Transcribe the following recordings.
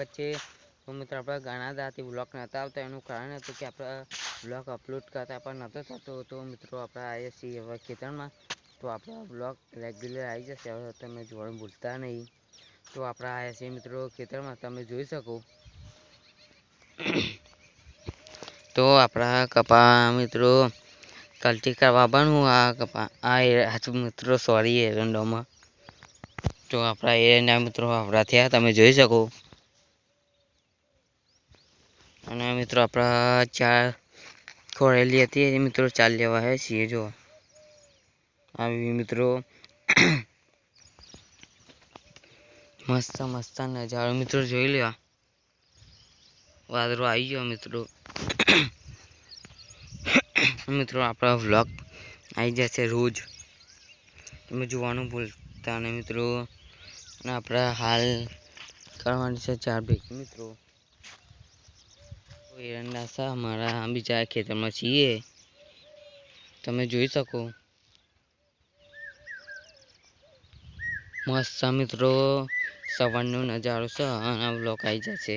સ્વાગત છે। તો મિત્રો આપણે ઘણા દાથી બ્લોગ નહોતા આવતા, એનું કારણ હતું કે આપણે બ્લોગ અપલોડ કરતા પણ નહોતો થતો। તો મિત્રો આપણે આવ્યા છીએ હવે ખેતરમાં, તો આપણા બ્લોગ રેગ્યુલર આવી જશે। હવે તમે જોવાનું ભૂલતા નહીં। તો આપણે આવ્યા છીએ મિત્રો ખેતરમાં, તમે જોઈ શકો। તો આપણા કપા મિત્રો કલ્ટી કરવા આવવાનું, આ કપા આ મિત્રો સોરી એરંડોમાં। તો આપણા એરંડા મિત્રો આપણા થયા, તમે જોઈ શકો। અને મિત્રો આપણા ચાર ખોળેલી હતી મિત્રો, ચાર લેવા હે છીએ। જો આવી મિત્રો મસ્ત મસ્ત નજારો મિત્રો જોઈ લ્યો। વાદળો આવી ગયો મિત્રો। મિત્રો આપણા વ્લોગ આવી જશે રોજ, તમે જોવાનું ભૂલતા નહીં મિત્રો। અને આપણા હાલ કરવાની છે 4 ભેગી મિત્રો। એરંડા છે અમારા બીજા ખેતરમાં છીએ, તમે જોઈ શકો। મસ્ત મિત્રો સવારનો નજારો છે, અને વ્લોગ આવી જશે।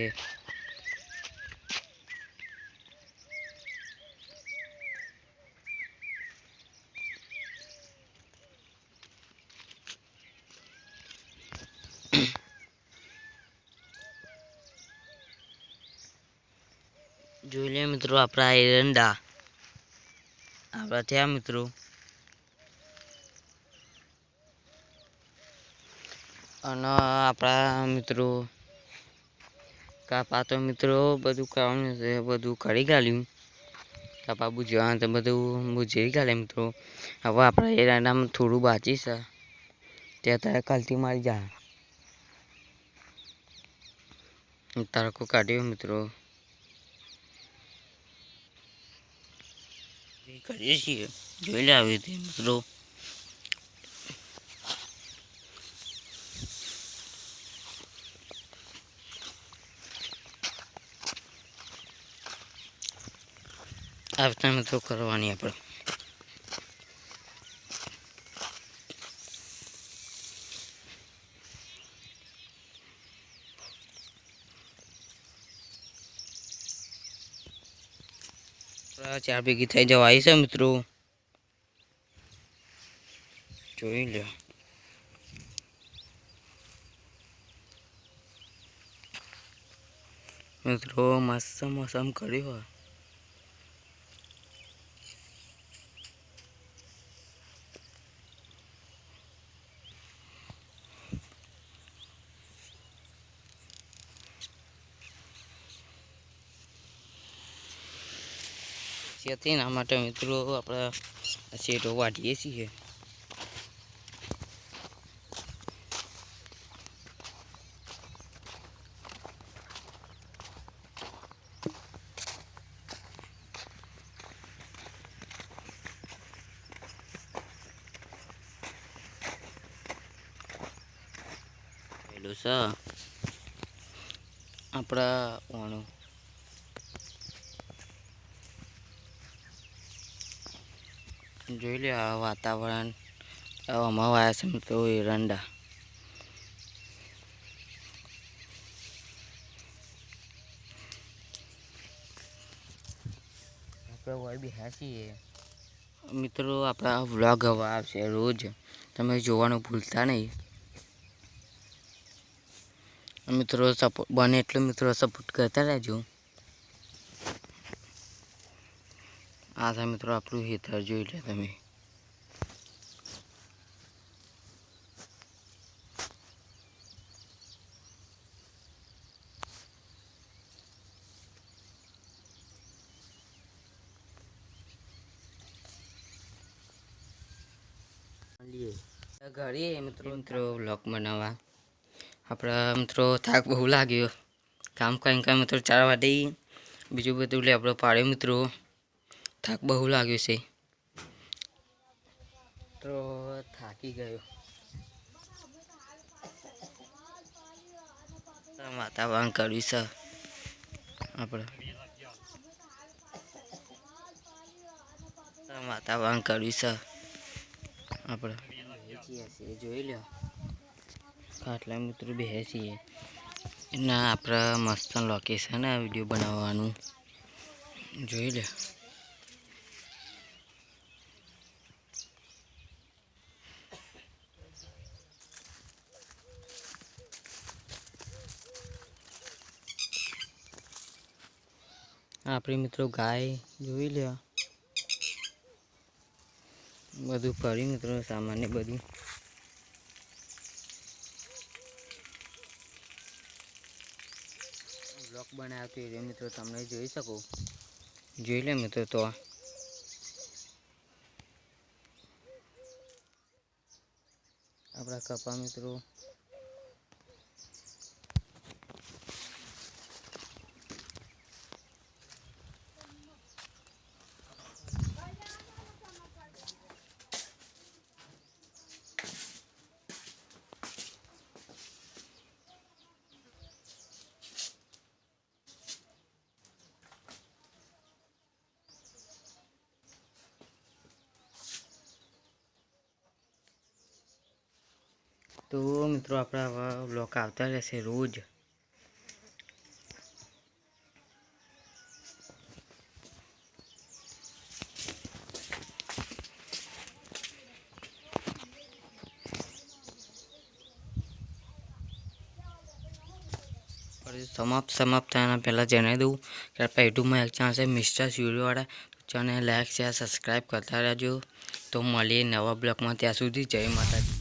જોઈ લે મિત્રો આપણા એરંડા આપણા થયા મિત્રો। અને આપણા મિત્રો કાપા તો મિત્રો બધું કરવાનું છે, બધું કરી ગાલ્યું કાપા બુજવાનું તો બધું બુજી ગાલે મિત્રો। હવે આપણા એરંડામાં થોડું બાકી છે, તે અત્યારે કલ્ટી મારી જાય તડકો કાઢ્યો મિત્રો। કરીએ છીએ જોઈ લે આવી રીતે મિત્રો। આવતા મિત્રો કરવાની આપણે ચાર ભેગી થઈ જવા આવી છે મિત્રો, જોઈ લો। મિત્રો મસ્ત મોસમ કર્યું હોય, એના માટે મિત્રો આપણે શેઠો વાટીએ છીએ। પેલું છે આપણા ઓણું જોઈ લે આ વાતાવરણ। આમાં આવ્યા છે મિત્રો એરંડા, આપણે હોય બેહ્યા છીએ મિત્રો। આપણા વ્લોગ હવે આવશે રોજ, તમે જોવાનું ભૂલતા નહીં મિત્રો। સપોર્ટ બને એટલો મિત્રો સપોર્ટ કરતા રહેજો। આ છે મિત્રો આપણું ખેતર, જોઈ લે તમે। ઘરે મિત્રો વ્લોગ બનાવવા આપણા મિત્રો થાક બહુ લાગ્યો, કામ કરીને મિત્રો 4 વાગે બીજું બધું આપણે પાડ્યું મિત્રો। થાક બહુ લાગ્યો છે તો થાકી ગયો। વાતાવરણ કર્યું છે આપણે, વાતાવરણ કર્યું છે આપણે જોઈ લો। ખાટલા મિત્રો બેસીએ ના આપણા મસ્ત લોકેશન આ વિડીયો બનાવવાનું જોઈ લે. આપણી મિત્રો ગાય જોઈ લે, બધું ફરી મિત્રો સામાન્ય બધું બ્લોક બનાવ્યો તો એ મિત્રો તમને જોઈ શકો, જોઈ લે મિત્રો. તો આપણા કપા મિત્રો તો મિત્રો આપણા આવા બ્લોગ આવતા રહેશે રોજ. સમાપ્ત થયાના પહેલાં જણાવી દઉં કે આપણા યુટ્યુબમાં એક ચેનલ છે મિસ્ટર સ્ટુડિયોવાળા, ચેનલ લાઈક શેર સબસ્ક્રાઈબ કરતા રહેજો. તો મળીએ નવા બ્લોગમાં, ત્યાં સુધી જય માતાજી.